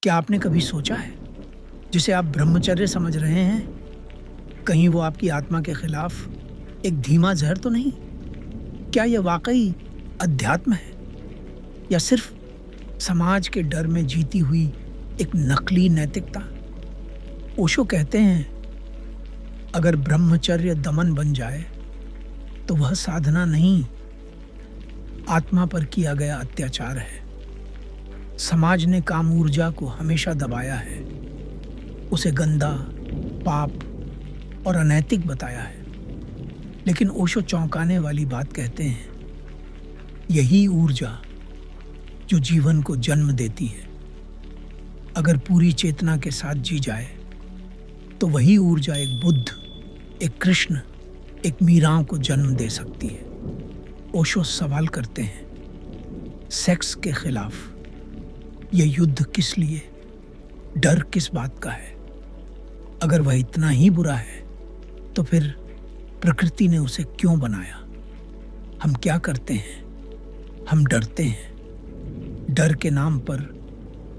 क्या आपने कभी सोचा है, जिसे आप ब्रह्मचर्य समझ रहे हैं, कहीं वो आपकी आत्मा के खिलाफ एक धीमा जहर तो नहीं? क्या यह वाकई अध्यात्म है या सिर्फ समाज के डर में जीती हुई एक नकली नैतिकता? ओशो कहते हैं, अगर ब्रह्मचर्य दमन बन जाए तो वह साधना नहीं, आत्मा पर किया गया अत्याचार है। समाज ने काम ऊर्जा को हमेशा दबाया है, उसे गंदा, पाप और अनैतिक बताया है। लेकिन ओशो चौंकाने वाली बात कहते हैं, यही ऊर्जा जो जीवन को जन्म देती है, अगर पूरी चेतना के साथ जी जाए तो वही ऊर्जा एक बुद्ध, एक कृष्ण, एक मीराओं को जन्म दे सकती है। ओशो सवाल करते हैं, सेक्स के खिलाफ यह युद्ध किस लिए, डर किस बात का है? अगर वह इतना ही बुरा है तो फिर प्रकृति ने उसे क्यों बनाया? हम क्या करते हैं? हम डरते हैं, डर के नाम पर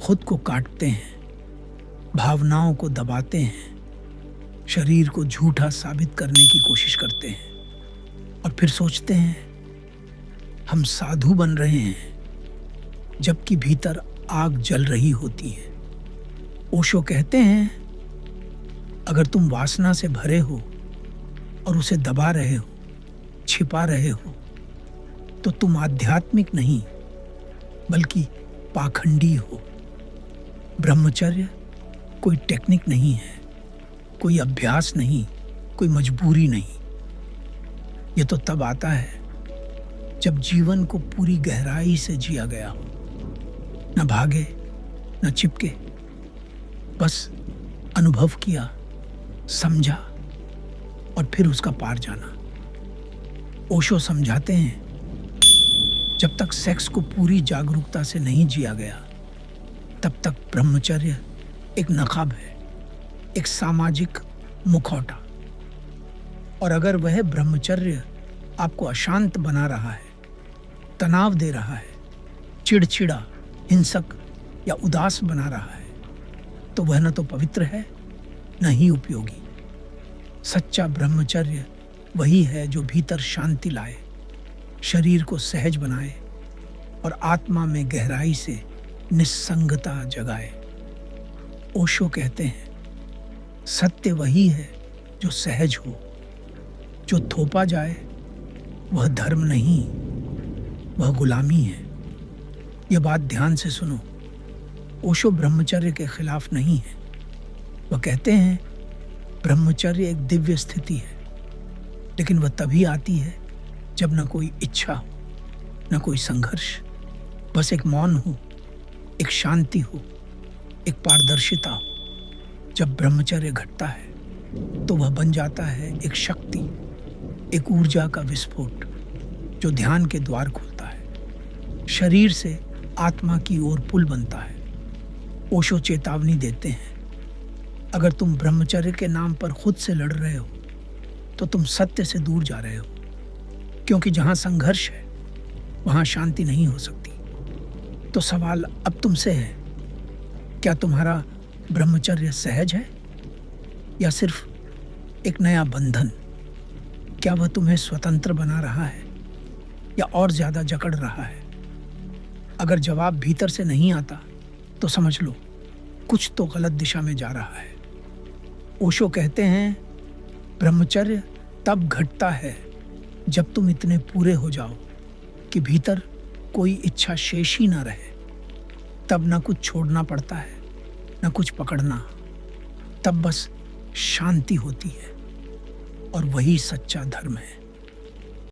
खुद को काटते हैं, भावनाओं को दबाते हैं, शरीर को झूठा साबित करने की कोशिश करते हैं और फिर सोचते हैं हम साधु बन रहे हैं, जबकि भीतर आग जल रही होती है। ओशो कहते हैं, अगर तुम वासना से भरे हो और उसे दबा रहे हो, छिपा रहे हो, तो तुम आध्यात्मिक नहीं बल्कि पाखंडी हो। ब्रह्मचर्य कोई टेक्निक नहीं है, कोई अभ्यास नहीं, कोई मजबूरी नहीं। यह तो तब आता है जब जीवन को पूरी गहराई से जिया गया हो, न भागे न चिपके, बस अनुभव किया, समझा और फिर उसका पार जाना। ओशो समझाते हैं, जब तक सेक्स को पूरी जागरूकता से नहीं जिया गया, तब तक ब्रह्मचर्य एक नकाब है, एक सामाजिक मुखौटा। और अगर वह ब्रह्मचर्य आपको अशांत बना रहा है, तनाव दे रहा है, चिड़चिड़ा, हिंसक या उदास बना रहा है, तो वह न तो पवित्र है न ही उपयोगी। सच्चा ब्रह्मचर्य वही है जो भीतर शांति लाए, शरीर को सहज बनाए और आत्मा में गहराई से निस्संगता जगाए। ओशो कहते हैं, सत्य वही है जो सहज हो, जो थोपा जाए वह धर्म नहीं, वह गुलामी है। यह बात ध्यान से सुनो, ओशो ब्रह्मचर्य के खिलाफ नहीं है। वह कहते हैं, ब्रह्मचर्य एक दिव्य स्थिति है, लेकिन वह तभी आती है जब न कोई इच्छा हो, न कोई संघर्ष, बस एक मौन हो, एक शांति हो, एक पारदर्शिता हो। जब ब्रह्मचर्य घटता है तो वह बन जाता है एक शक्ति, एक ऊर्जा का विस्फोट जो ध्यान के द्वार खोलता है, शरीर से आत्मा की ओर पुल बनता है। ओशो चेतावनी देते हैं, अगर तुम ब्रह्मचर्य के नाम पर खुद से लड़ रहे हो तो तुम सत्य से दूर जा रहे हो, क्योंकि जहां संघर्ष है वहां शांति नहीं हो सकती। तो सवाल अब तुमसे है, क्या तुम्हारा ब्रह्मचर्य सहज है या सिर्फ एक नया बंधन? क्या वह तुम्हें स्वतंत्र बना रहा है या और ज्यादा जकड़ रहा है? अगर जवाब भीतर से नहीं आता तो समझ लो कुछ तो गलत दिशा में जा रहा है। ओशो कहते हैं, ब्रह्मचर्य तब घटता है जब तुम इतने पूरे हो जाओ कि भीतर कोई इच्छा शेष ही ना रहे। तब ना कुछ छोड़ना पड़ता है, ना कुछ पकड़ना, तब बस शांति होती है। और वही सच्चा धर्म है।